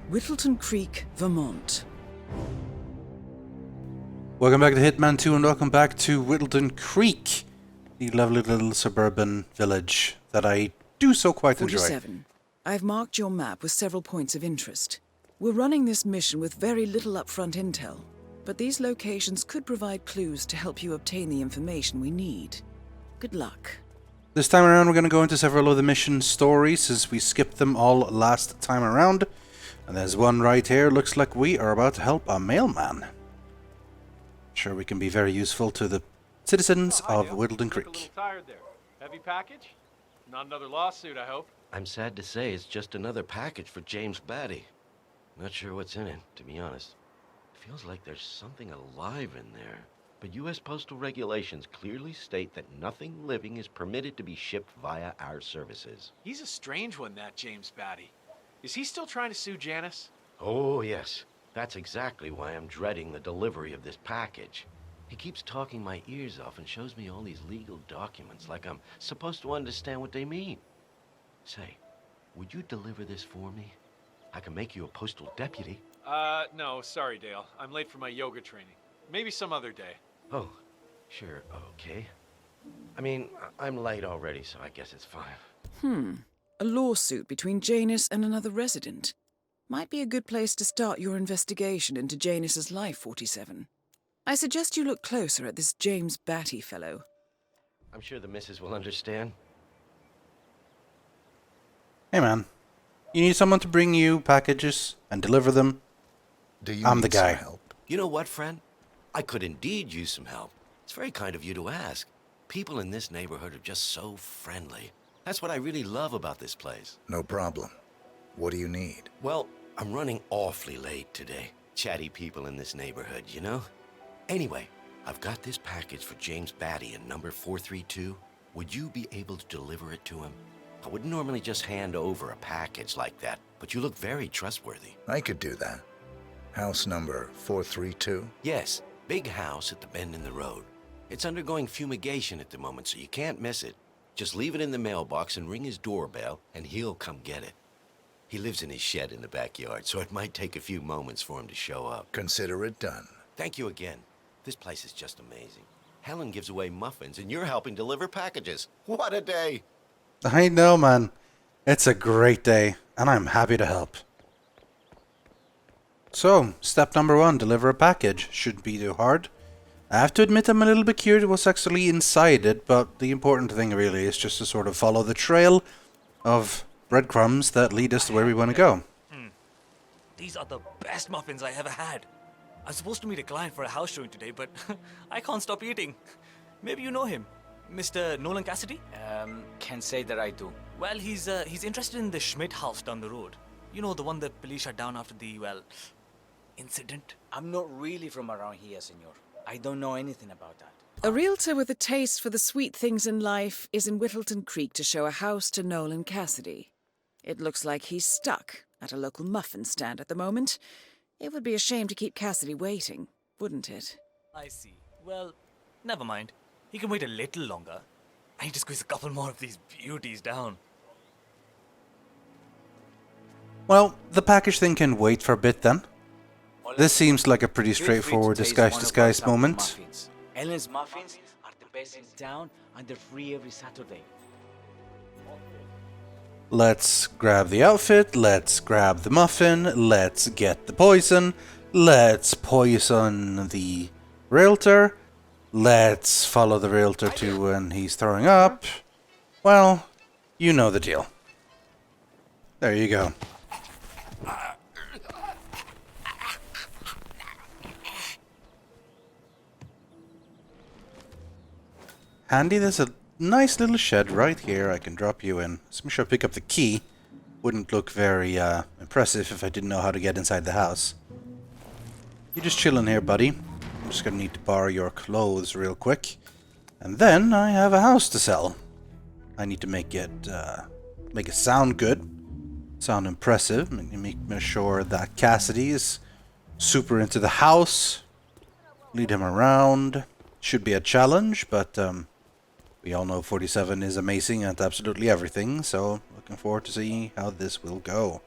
Whittleton Creek, Vermont. Welcome back to Hitman 2 and welcome back to Whittleton Creek, the lovely little suburban village that I do so quite enjoy. 47. I've marked your map with several points of interest. We're running this mission with very little upfront intel, but these locations could provide clues to help you obtain the information we need. Good luck. This time around we're going to go into several of the mission stories as we skipped them all last time around. And there's one right here. Looks like we are about to help a mailman. Sure, we can be very useful to the citizens of Whittleton Creek. A little tired there. Heavy package? Not another lawsuit, I hope. I'm sad to say it's just another package for James Batty. Not sure what's in it, to be honest. Feels like there's something alive in there. But U.S. postal regulations clearly state that nothing living is permitted to be shipped via our services. He's a strange one, that James Batty. Is he still trying to sue Janus? Oh, yes. That's exactly why I'm dreading the delivery of this package. He keeps talking my ears off and shows me all these legal documents like I'm supposed to understand what they mean. Say, would you deliver this for me? I can make you a postal deputy. No, sorry, Dale. I'm late for my yoga training. Maybe some other day. Oh, sure, okay. I mean, I'm late already, so I guess it's fine. A lawsuit between Janus and another resident. Might be a good place to start your investigation into Janus's life, 47. I suggest you look closer at this James Batty fellow. I'm sure the missus will understand. Hey man, you need someone to bring you packages and deliver them? I'm the guy. Help? You know what, friend? I could indeed use some help. It's very kind of you to ask. People in this neighborhood are just so friendly. That's what I really love about this place. No problem. What do you need? Well, I'm running awfully late today. Chatty people in this neighborhood, you know? Anyway, I've got this package for James Batty in number 432. Would you be able to deliver it to him? I wouldn't normally just hand over a package like that, but you look very trustworthy. I could do that. House number 432? Yes, big house at the bend in the road. It's undergoing fumigation at the moment, so you can't miss it. Just leave it in the mailbox and ring his doorbell, and he'll come get it. He lives in his shed in the backyard, so it might take a few moments for him to show up. Consider it done. Thank you again. This place is just amazing. Helen gives away muffins, and you're helping deliver packages. What a day! I know, man. It's a great day, and I'm happy to help. So, step number 1, deliver a package. Shouldn't be too hard. I have to admit I'm a little bit curious what's actually inside it, but the important thing really is just to sort of follow the trail of breadcrumbs that lead us to where we want to go. These are the best muffins I ever had. I was supposed to meet a client for a house showing today, but I can't stop eating. Maybe you know him, Mr. Nolan Cassidy? Can't say that I do. Well, he's interested in the Schmidt house down the road. You know, the one that police shut down after the, incident? I'm not really from around here, senor. I don't know anything about that. A realtor with a taste for the sweet things in life is in Whittleton Creek to show a house to Nolan Cassidy. It looks like he's stuck at a local muffin stand at the moment. It would be a shame to keep Cassidy waiting, wouldn't it? I see. Well, never mind. He can wait a little longer. I need to squeeze a couple more of these beauties down. Well, the package thing can wait for a bit then. This seems like a pretty straightforward disguise moment. Ellen's muffins are the best in town, and they're free every Saturday. Let's grab the outfit, let's grab the muffin, let's get the poison, let's poison the realtor, let's follow the realtor to when he's throwing up. Well, you know the deal. There you go. Handy, there's a nice little shed right here I can drop you in. So make sure I pick up the key. Wouldn't look very impressive if I didn't know how to get inside the house. You just chillin' here, buddy. I'm just gonna need to borrow your clothes real quick. And then I have a house to sell. I need to make it sound good. Sound impressive. Make sure that Cassidy is super into the house. Lead him around. Should be a challenge, but we all know 47 is amazing at absolutely everything, so looking forward to see how this will go.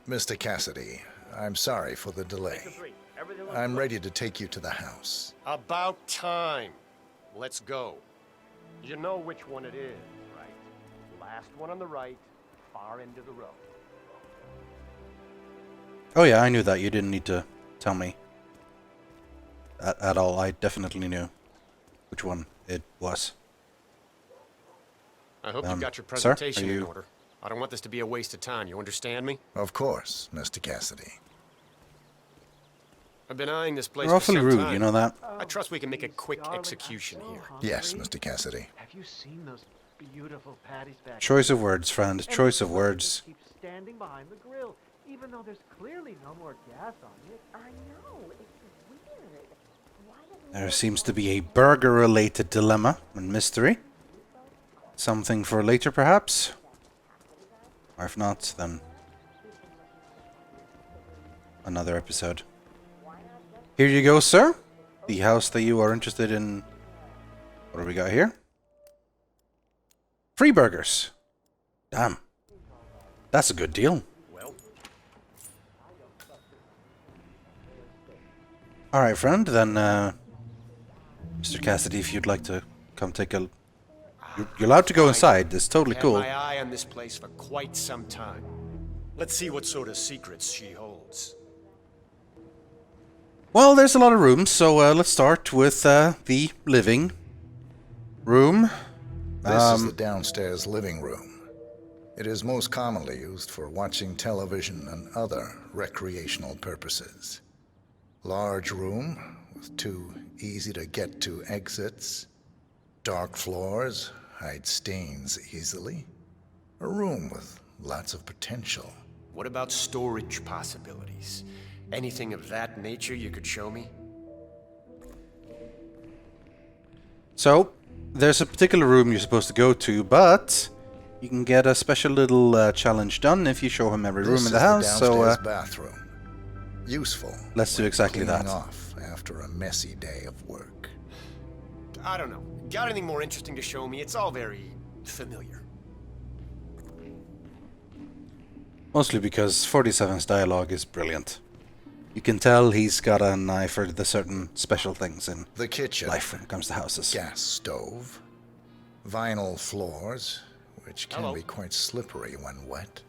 Mr. Cassidy, I'm sorry for the delay. I'm ready to take you to the house. About time. Let's go. You know which one it is, right? Last one on the right, far end of the road. Oh yeah, I knew that. You didn't need to tell me at all. I definitely knew which one it was. I hope you got your sir, presentation in order. I don't want this to be a waste of time, you understand me? Of course, Mr. Cassidy. I've been eyeing this place You're for some awfully rude, time. you know that? I trust we can make a quick execution here. Yes, Mr. Cassidy. Have you seen those beautiful patties back Choice of words, friend. Choice of words. Keep standing behind the grill, even though there's clearly no more gas on it. I know, it's weird. Why doesn't There seems to be a burger-related dilemma and mystery. Something for later, perhaps? Or if not, then another episode. Here you go, sir. The house that you are interested in. What do we got here? Free burgers. Damn. That's a good deal. Well, Alright, friend, then, Mr. Cassidy, if you'd like to come take a... You're allowed to go inside. It's totally had cool. my eye on this place for quite some time. Let's see what sort of secrets she holds. Well, there's a lot of rooms, so let's start with the living room. This is the downstairs living room. It is most commonly used for watching television and other recreational purposes. Large room with 2 easy-to-get-to exits. Dark floors hide stains easily. A room with lots of potential. What about storage possibilities? Anything of that nature you could show me? So, there's a particular room you're supposed to go to, but you can get a special little challenge done if you show him every room in the house. The So, downstairs bathroom. Useful. let's do exactly Cleaning that. off after a messy day of work. I don't know. Got anything more interesting to show me? It's all very familiar. Mostly because 47's dialogue is brilliant. You can tell he's got an eye for the certain special things in The kitchen. life when it comes to houses. Gas stove. Vinyl floors, which can Hello. be quite slippery when wet.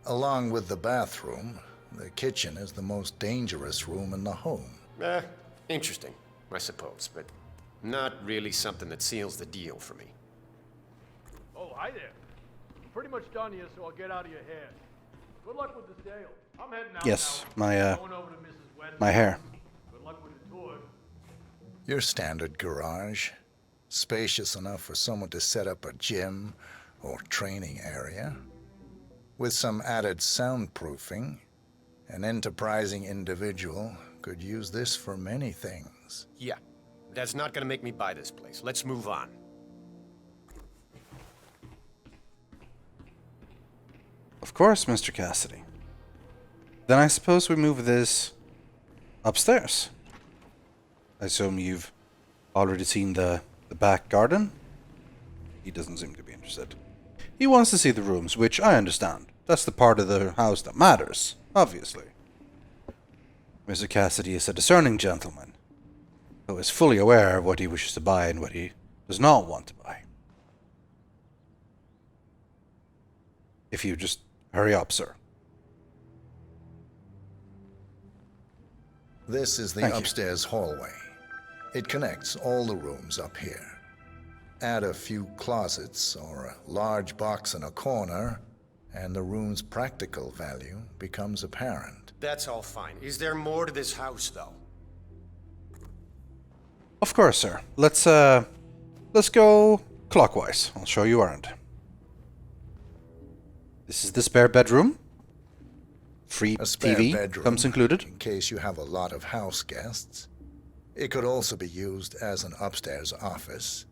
Along with the bathroom, the kitchen is the most dangerous room in the home. Interesting, I suppose, but not really something that seals the deal for me. Oh, hi there. I'm pretty much done here, so I'll get out of your hair. Good luck with the sale. I'm heading out Yes, now. my Going over to Mrs. Wendy's. my hair. Good luck with the tour. Your standard garage. Spacious enough for someone to set up a gym or training area. With some added soundproofing, an enterprising individual could use this for many things. Yeah, that's not gonna make me buy this place. Let's move on. Of course, Mr. Cassidy. Then I suppose we move this upstairs. I assume you've already seen the back garden? He doesn't seem to be interested. He wants to see the rooms, which I understand. That's the part of the house that matters, obviously. Mr. Cassidy is a discerning gentleman, who is fully aware of what he wishes to buy and what he does not want to buy. If you just hurry up, sir. This is the Thank you. upstairs hallway. It connects all the rooms up here. Add a few closets or a large box in a corner, and the room's practical value becomes apparent. That's all fine. Is there more to this house, though? Of course, sir. Let's go clockwise. I'll show you around. This is the spare bedroom. Free A spare TV bedroom, comes included. in case you have a lot of house guests. It could also be used as an upstairs office,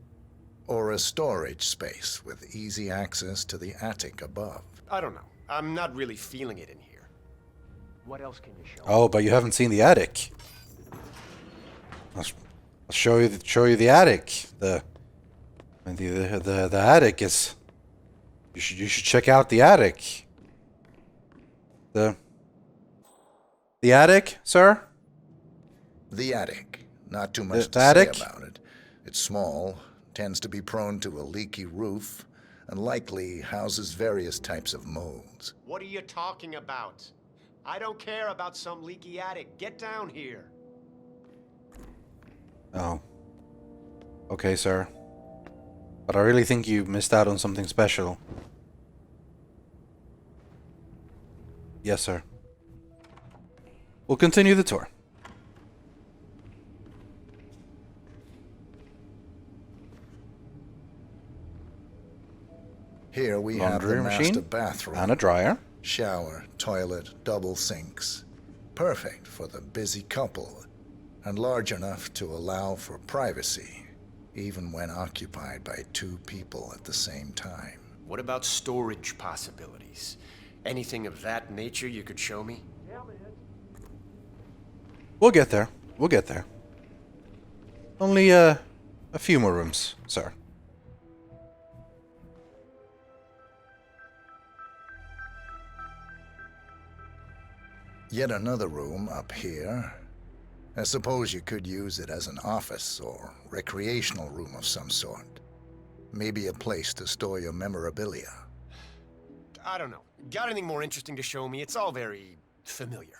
or a storage space with easy access to the attic above. I don't know. I'm not really feeling it in here. What else can you show? Oh, but you haven't seen the attic. I'll show you the attic. The attic is. You should check out the attic. The attic, sir? The attic. Not too much The to attic? say about it. It's small, tends to be prone to a leaky roof, and likely houses various types of molds. What are you talking about? I don't care about some leaky attic. Get down here. Oh. Okay, sir. But I really think you missed out on something special. Yes, sir. We'll continue the tour. Here we have Laundry the machine master bathroom. and a dryer. Shower, toilet, double sinks. Perfect for the busy couple, and large enough to allow for privacy, even when occupied by two people at the same time. What about storage possibilities? Anything of that nature you could show me? We'll get there. We'll get there. Only a few more rooms, sir. Yet another room up here. I suppose you could use it as an office or recreational room of some sort. Maybe a place to store your memorabilia. I don't know. Got anything more interesting to show me? It's all very familiar.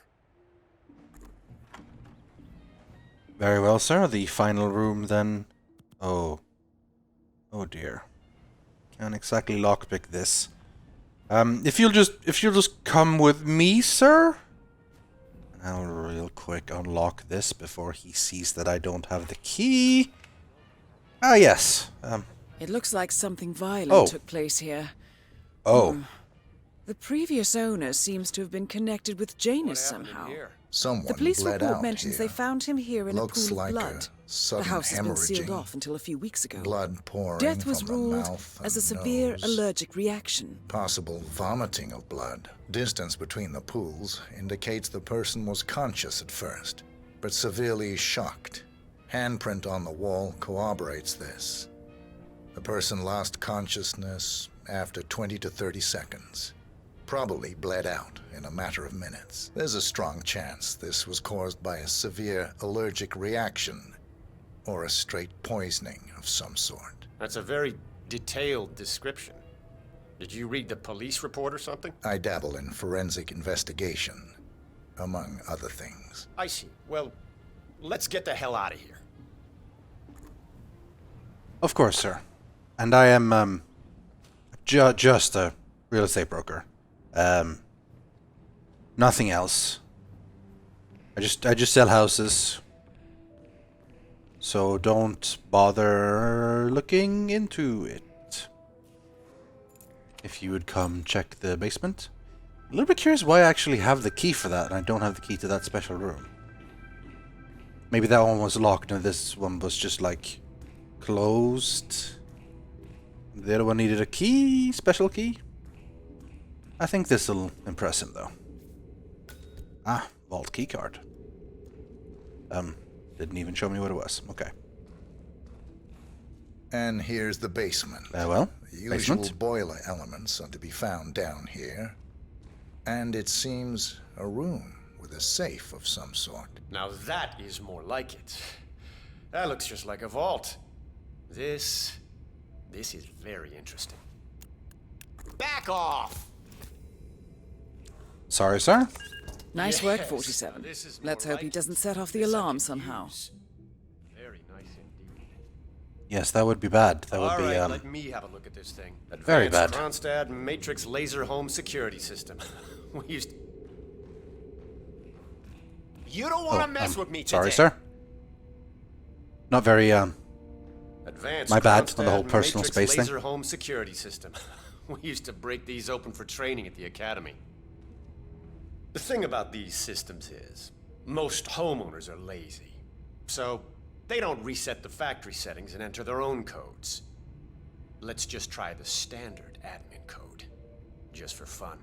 Very well, sir. The final room, then. Oh. Oh dear. Can't exactly lockpick this. If you'll just come with me, sir. I'll real quick unlock this before he sees that I don't have the key. Ah, yes. It looks like something violent Oh. took place here. Oh. The previous owner seems to have been connected with Janus What happened in somehow. here? Someone The police bled report out mentions here. they found him here in Looks a pool like of a blood. The sudden house has been sealed hemorrhaging. off until a few weeks ago. Blood pouring Death was from the ruled mouth as a and severe nose. allergic reaction. Possible vomiting of blood. Distance between the pools indicates the person was conscious at first, but severely shocked. Handprint on the wall corroborates this. The person lost consciousness after 20 to 30 seconds. Probably bled out in a matter of minutes. There's a strong chance this was caused by a severe allergic reaction or a straight poisoning of some sort. That's a very detailed description. Did you read the police report or something? I dabble in forensic investigation, among other things. I see. Well, let's get the hell out of here. Of course, sir. And I am, just a real estate broker. Nothing else. I just sell houses. So don't bother looking into it. If you would come check the basement. A little bit curious why I actually have the key for that and I don't have the key to that special room. Maybe that one was locked and this one was just like closed. The other one needed a key, special key. I think this'll impress him though. Ah, vault key card. Didn't even show me what it was. Okay. And here's the basement. Well, The usual basement. boiler elements are to be found down here. And it seems a room with a safe of some sort. Now that is more like it. That looks just like a vault. This is very interesting. Back off! Sorry, sir. Nice work, Yes, 47. this is Let's more hope he like doesn't it. set off the This I alarm can somehow. use. Very nice indeed. Yes, that would be bad. That would All be right, let me have a look at this thing. very Advanced bad. Kronstadt Matrix Laser Home Security System. We used. You don't want to mess with me today. Sorry, sir. Not very Advanced My bad on the whole Kronstadt personal Matrix space thing. Laser Home Security System. We used to break these open for training at the academy. The thing about these systems is, most homeowners are lazy. So, they don't reset the factory settings and enter their own codes. Let's just try the standard admin code. Just for fun.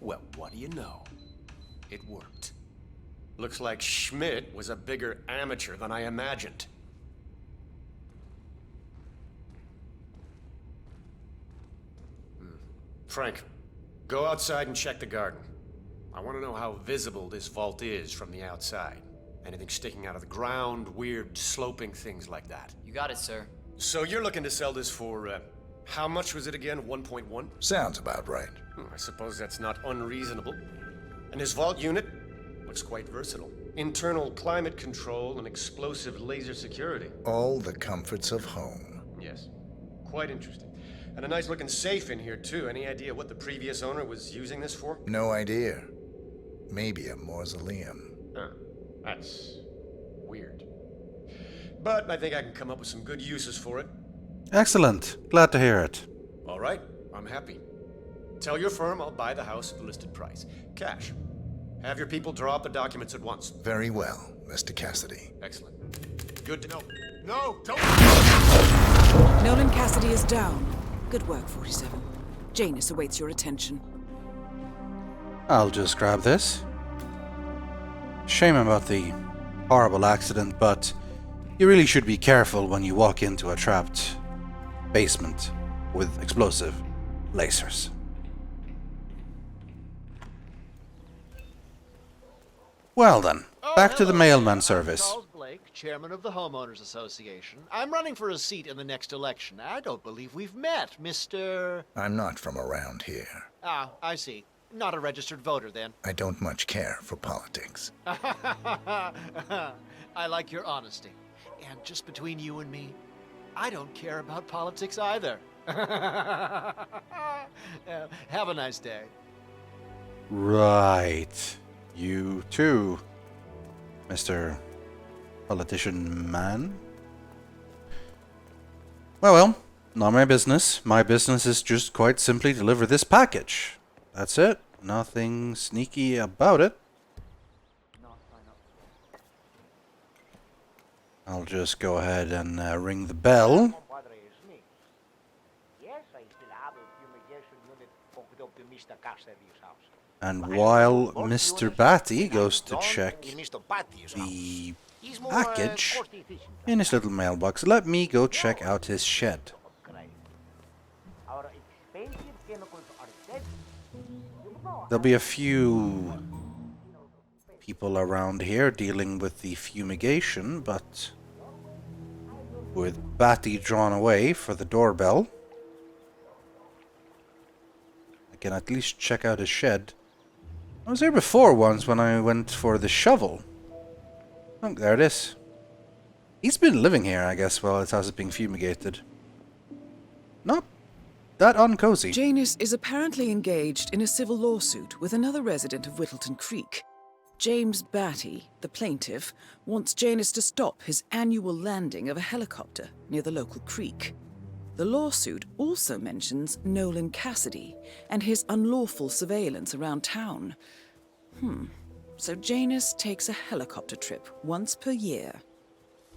Well, what do you know? It worked. Looks like Schmidt was a bigger amateur than I imagined. Frank, go outside and check the garden. I want to know how visible this vault is from the outside. Anything sticking out of the ground, weird sloping things like that. You got it, sir. So you're looking to sell this for, how much was it again? 1.1? Sounds about right. I suppose that's not unreasonable. And his vault unit looks quite versatile. Internal climate control and explosive laser security. All the comforts of home. Yes, quite interesting. And a nice looking safe in here too. Any idea what the previous owner was using this for? No idea. Maybe a mausoleum. That's weird. But I think I can come up with some good uses for it. Excellent. Glad to hear it. All right, I'm happy. Tell your firm I'll buy the house at the listed price. Cash. Have your people draw up the documents at once. Very well, Mr. Cassidy. Excellent. Good to know. No, don't! Nolan Cassidy is down. Good work, 47. Janus awaits your attention. I'll just grab this. Shame about the horrible accident, but you really should be careful when you walk into a trapped basement with explosive lasers. Well then, back to the mailman service. Charles Blake, chairman of the Homeowners Association. I'm running for a seat in the next election. I don't believe we've met, Mr. I'm not from around here. Ah, I see. Not a registered voter, then. I don't much care for politics. I like your honesty. And just between you and me, I don't care about politics either. Have a nice day. Right. You too, Mr. Politician Man. Well, not my business. My business is just quite simply deliver this package. That's it. Nothing sneaky about it. I'll just go ahead and ring the bell. And while Mr. Batty goes to check the package in his little mailbox, let me go check out his shed. There'll be a few people around here dealing with the fumigation, but with Batty drawn away for the doorbell, I can at least check out his shed. I was there before once when I went for the shovel. Oh, there it is. He's been living here, I guess, while his house is being fumigated. Not that uncozy. Janus is apparently engaged in a civil lawsuit with another resident of Whittleton Creek. James Batty, the plaintiff, wants Janus to stop his annual landing of a helicopter near the local creek. The lawsuit also mentions Nolan Cassidy and his unlawful surveillance around town. So Janus takes a helicopter trip once per year.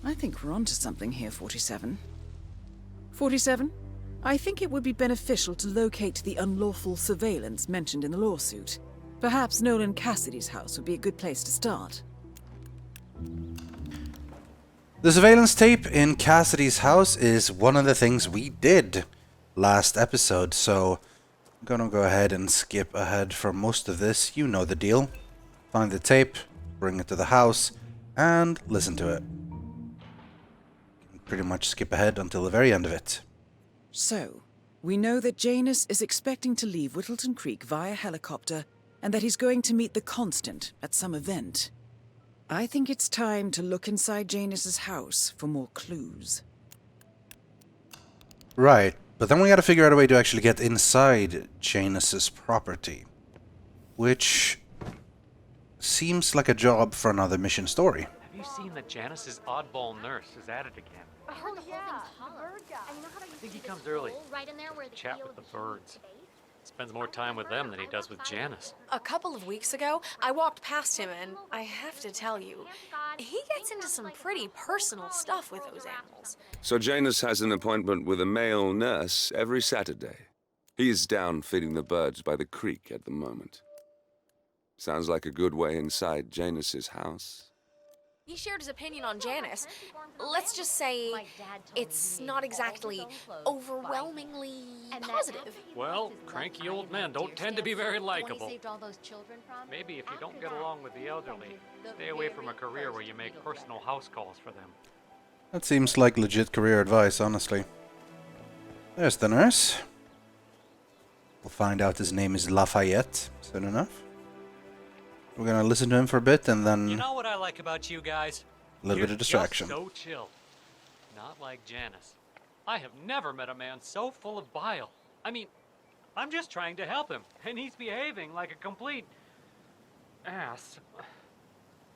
I think we're onto something here, 47. 47? I think it would be beneficial to locate the unlawful surveillance mentioned in the lawsuit. Perhaps Nolan Cassidy's house would be a good place to start. The surveillance tape in Cassidy's house is one of the things we did last episode, so I'm gonna go ahead and skip ahead for most of this. You know the deal. Find the tape, bring it to the house, and listen to it. Pretty much skip ahead until the very end of it. So, we know that Janus is expecting to leave Whittleton Creek via helicopter, and that he's going to meet the Constant at some event. I think it's time to look inside Janus's house for more clues. Right, but then we gotta figure out a way to actually get inside Janus's property. Which seems like a job for another mission story. Have you seen that Janus's oddball nurse is at it again? Oh, yeah, the bird guy. And you know how I think he comes early. right in there where the Chat with the birds. Spends more time with them than he does with Janus. A couple of weeks ago, I walked past him and I have to tell you, he gets into some pretty personal stuff with those animals. So Janus has an appointment with a male nurse every Saturday. He's down feeding the birds by the creek at the moment. Sounds like a good way inside Janus's house. He shared his opinion on Janus. Let's just say it's not exactly overwhelmingly positive. Well, cranky old men don't tend to be very likable. Maybe if you don't get along with the elderly, stay away from a career where you make personal house calls for them. That seems like legit career advice, honestly. There's the nurse. We'll find out his name is Lafayette soon enough. We're gonna listen to him for a bit and then... You know what I like about you guys? A little bit of distraction. You're just so chill. Not like Janus. I have never met a man so full of bile. I mean, I'm just trying to help him, and he's behaving like a complete ass.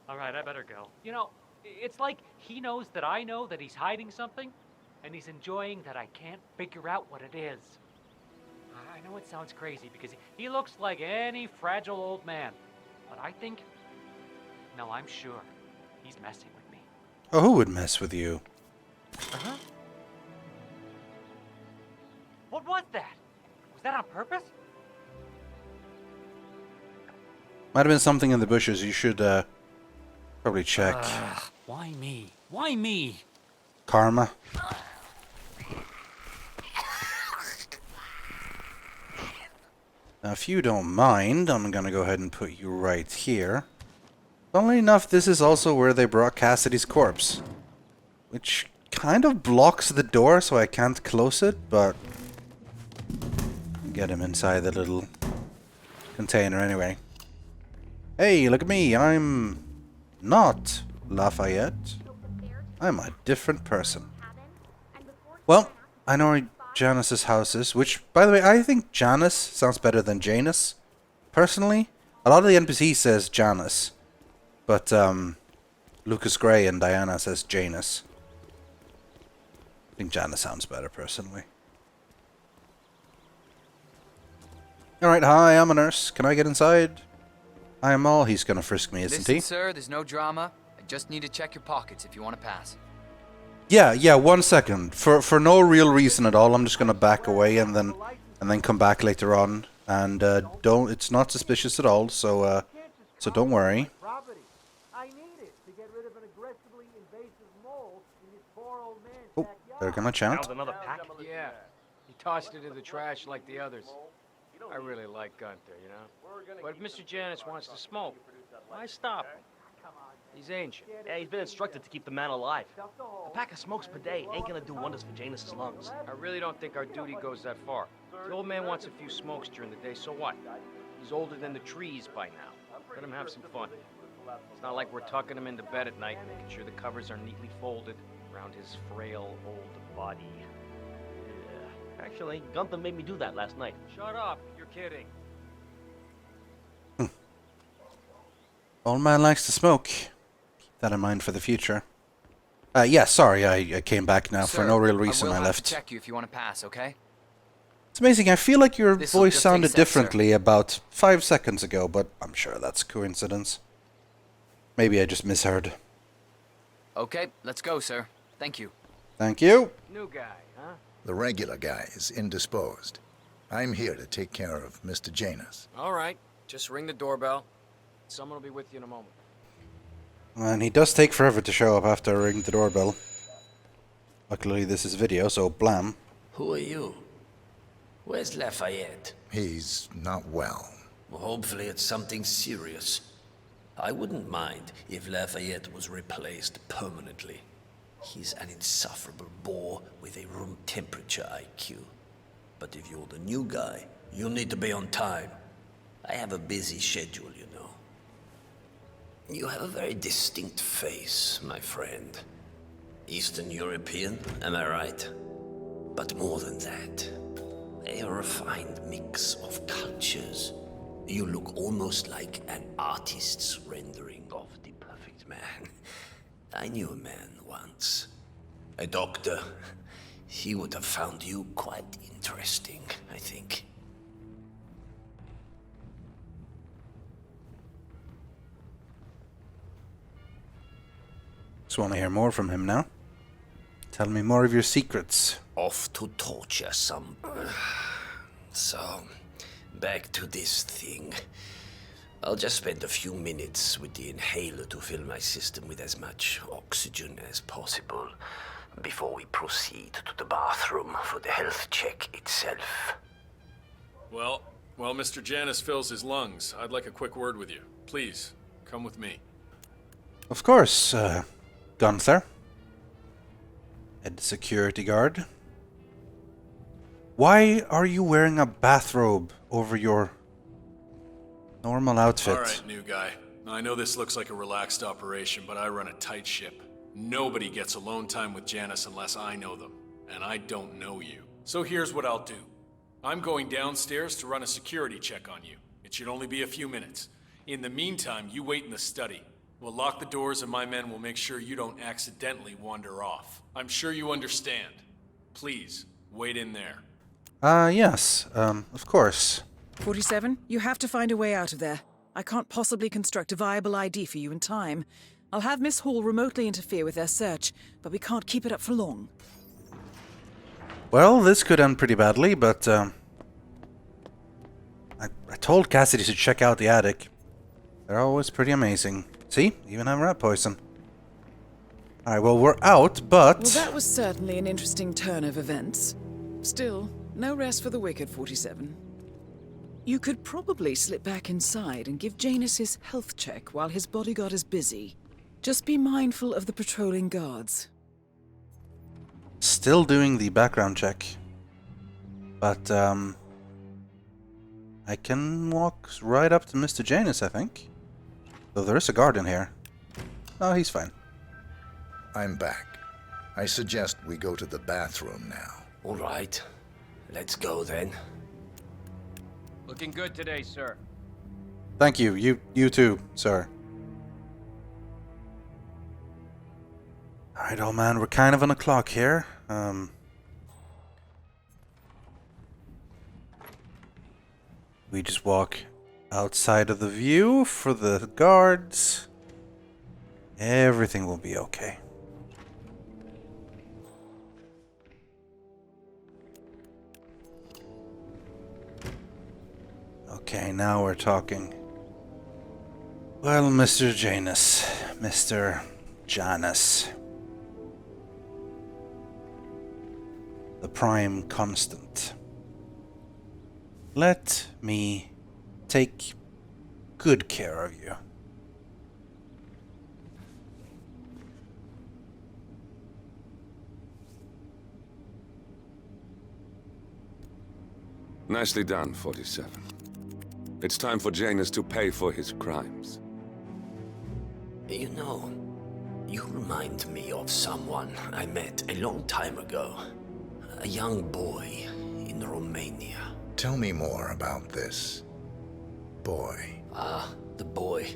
All right, I better go. You know, it's like he knows that I know that he's hiding something, and he's enjoying that I can't figure out what it is. I know it sounds crazy because he looks like any fragile old man, but I think, no, I'm sure he's messing with me. Oh, who would mess with you? Uh-huh. What was that? Was that on purpose? Might have been something in the bushes. You should probably check. Why me? Why me? Karma. Now, if you don't mind, I'm gonna go ahead and put you right here. Funnily enough, this is also where they brought Cassidy's corpse. Which kind of blocks the door, so I can't close it, but... get him inside the little container anyway. Hey, look at me, I'm not Lafayette. I'm a different person. Well, I know where Janus's house is, which, by the way, I think Janus sounds better than Janus. Personally, a lot of the NPC says Janus, but Lucas Gray and Diana says Janus. I think Janus sounds better, personally. Alright, hi, I'm a nurse. Can I get inside? I am all. He's gonna frisk me, isn't Listen, he? sir, there's no drama. I just need to check your pockets if you want to pass. Yeah, 1 second. For no real reason at all, I'm just gonna back away and then come back later on. And it's not suspicious at all, so don't worry. I need it to get rid of an aggressively invasive mole in this poor old man's Oh, they're gonna chant. Another pack? Yeah. He tossed it in the trash like the others. I really like Gunther, you know? But if Mr. Janus wants to smoke, why stop him? He's ancient. Yeah, he's been instructed to keep the man alive. A pack of smokes per day ain't gonna do wonders for Janus's lungs. I really don't think our duty goes that far. The old man wants a few smokes during the day, so what? He's older than the trees by now. Let him have some fun. It's not like we're tucking him into bed at night, making sure the covers are neatly folded around his frail old body. Yeah. Actually, Gunther made me do that last night. Shut up, you're kidding. Old man likes to smoke. Keep that in mind for the future. Yeah, sorry, I came back now. Sir, for no real reason I left. To check you if you want to pass, okay? It's amazing, I feel like your This'll voice just sounded take differently about 5 seconds ago, but I'm sure that's coincidence. Maybe I just misheard. Okay, let's go, sir. Thank you. Thank you. New guy, huh? The regular guy is indisposed. I'm here to take care of Mr. Janus. All right, just ring the doorbell. Someone will be with you in a moment. And he does take forever to show up after I ring the doorbell. Luckily this is video, so blam. Who are you? Where's Lafayette? He's not well. Well, hopefully it's something serious. I wouldn't mind if Lafayette was replaced permanently. He's an insufferable bore with a room temperature IQ. But if you're the new guy, you'll need to be on time. I have a busy schedule, you know. You have a very distinct face, my friend. Eastern European, am I right? But more than that, a refined mix of cultures. You look almost like an artist's rendering of the perfect man. I knew a man once. A doctor. He would have found you quite interesting, I think. Just want to hear more from him now. Tell me more of your secrets. Off to torture some... So, back to this thing. I'll just spend a few minutes with the inhaler to fill my system with as much oxygen as possible before we proceed to the bathroom for the health check itself. Well, while Mr. Janus fills his lungs, I'd like a quick word with you. Please, come with me. Of course, Gunther. Head security guard. Why are you wearing a bathrobe over your normal outfit? Alright, new guy. I know this looks like a relaxed operation, but I run a tight ship. Nobody gets alone time with Janus unless I know them. And I don't know you. So here's what I'll do. I'm going downstairs to run a security check on you. It should only be a few minutes. In the meantime, you wait in the study. We'll lock the doors and my men will make sure you don't accidentally wander off. I'm sure you understand. Please, wait in there. Yes, of course. 47, you have to find a way out of there. I can't possibly construct a viable ID for you in time. I'll have Miss Hall remotely interfere with their search, but we can't keep it up for long. Well, this could end pretty badly, but I told Cassidy to check out the attic. They're always pretty amazing. See? Even have rat poison. Alright, well, we're out, but... Well, that was certainly an interesting turn of events. Still, no rest for the wicked, 47. You could probably slip back inside and give Janus his health check while his bodyguard is busy. Just be mindful of the patrolling guards. Still doing the background check. But, I can walk right up to Mr. Janus, I think. Though there is a guard in here. Oh, he's fine. I'm back. I suggest we go to the bathroom now. All right. Let's go then. Looking good today, sir. Thank you. You too, sir. Alright, old man, we're kind of on a clock here. We just walk outside of the view for the guards. Everything will be okay. Okay, now we're talking. Well, Mr. Janus. Mr. Janus. The prime constant. Let me take good care of you. Nicely done, 47. It's time for Janus to pay for his crimes. You know, you remind me of someone I met a long time ago. A young boy in Romania. Tell me more about this boy. Ah, the boy.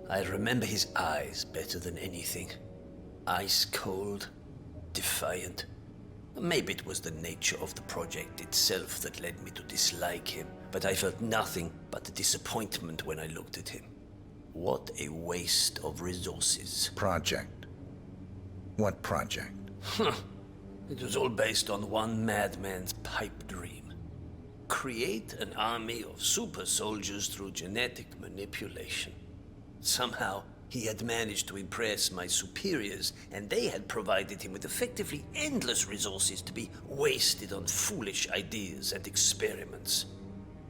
I remember his eyes better than anything. Ice cold, defiant. Maybe it was the nature of the project itself that led me to dislike him, but I felt nothing but disappointment when I looked at him. What a waste of resources. Project? What project? It was all based on one madman's pipe dream. Create an army of super soldiers through genetic manipulation. Somehow, he had managed to impress my superiors, and they had provided him with effectively endless resources to be wasted on foolish ideas and experiments.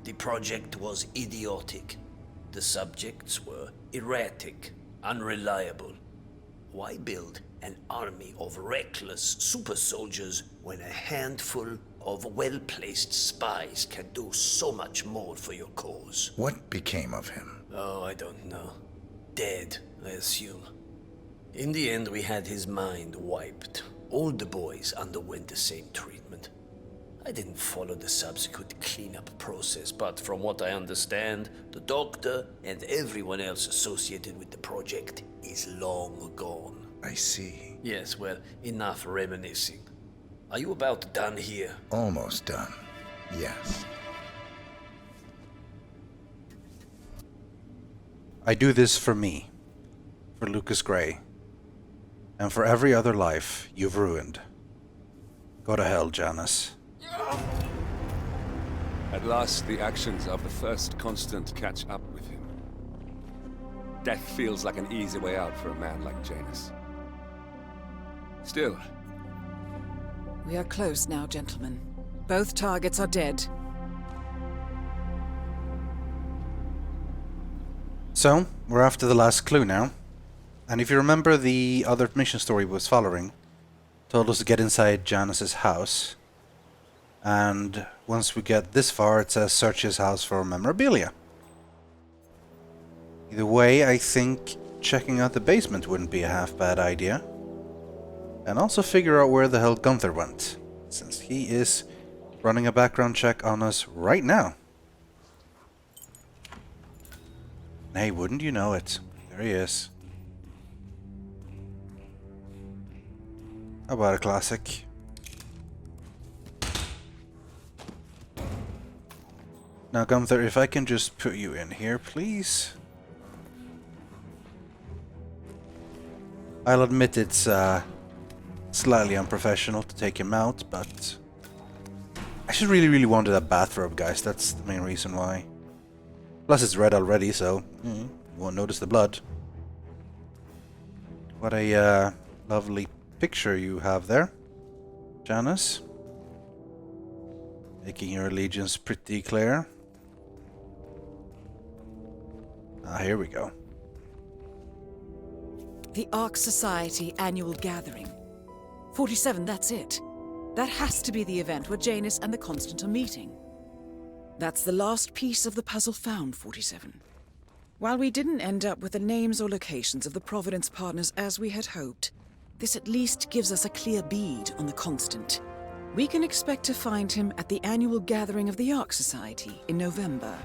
The project was idiotic. The subjects were erratic, unreliable. Why build an army of reckless super soldiers when a handful of well-placed spies can do so much more for your cause? What became of him? Oh, I don't know. Dead, I assume. In the end, we had his mind wiped. All the boys underwent the same treatment. I didn't follow the subsequent cleanup process, but from what I understand, the doctor and everyone else associated with the project is long gone. I see. Yes, well, enough reminiscing. Are you about done here? Almost done. Yes. I do this for me, for Lucas Gray, and for every other life you've ruined. Go to hell, Janus. At last, the actions of the first constant catch up with him. Death feels like an easy way out for a man like Janus. Still, We are close now, gentlemen. Both targets are dead. So, we're after the last clue now. And if you remember, the other mission story was following told us to get inside Janus's house. And once we get this far, it says search his house for memorabilia. Either way, I think checking out the basement wouldn't be a half bad idea. And also figure out where the hell Gunther went, since he is running a background check on us right now. Hey, wouldn't you know it? There he is. How about a classic? Now, Gunther, if I can just put you in here, please. I'll admit it's slightly unprofessional to take him out, but I just really wanted a bathrobe, guys. That's the main reason why. Plus, it's red already, so you won't notice the blood. What a lovely picture you have there, Janus. Making your allegiance pretty clear. Here we go. The Ark Society annual gathering. 47, that's it. That has to be the event where Janus and the Constant are meeting. That's the last piece of the puzzle found, 47. While we didn't end up with the names or locations of the Providence partners as we had hoped, this at least gives us a clear bead on the Constant. We can expect to find him at the annual gathering of the Ark Society in November.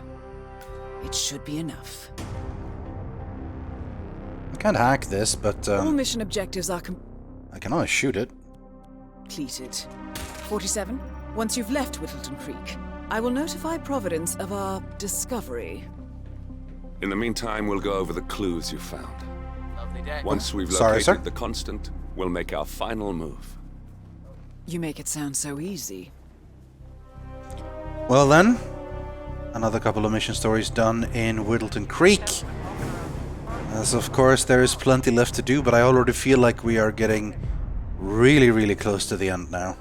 It should be enough. I can't hack this, but all mission objectives are I can always shoot it. completed. 47, once you've left Whittleton Creek, I will notify Providence of our discovery. in the meantime, we'll go over the clues you found. Lovely day. Once we've Sorry, located sir? the Constant, we'll make our final move. You make it sound so easy. Well then, another couple of mission stories done in Whittleton Creek. As of course there is plenty left to do, but I already feel like we are getting really close to the end now.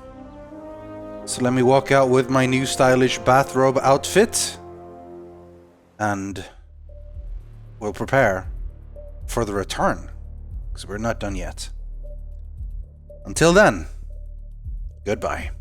So let me walk out with my new stylish bathrobe outfit. And we'll prepare for the return, because we're not done yet. Until then, goodbye.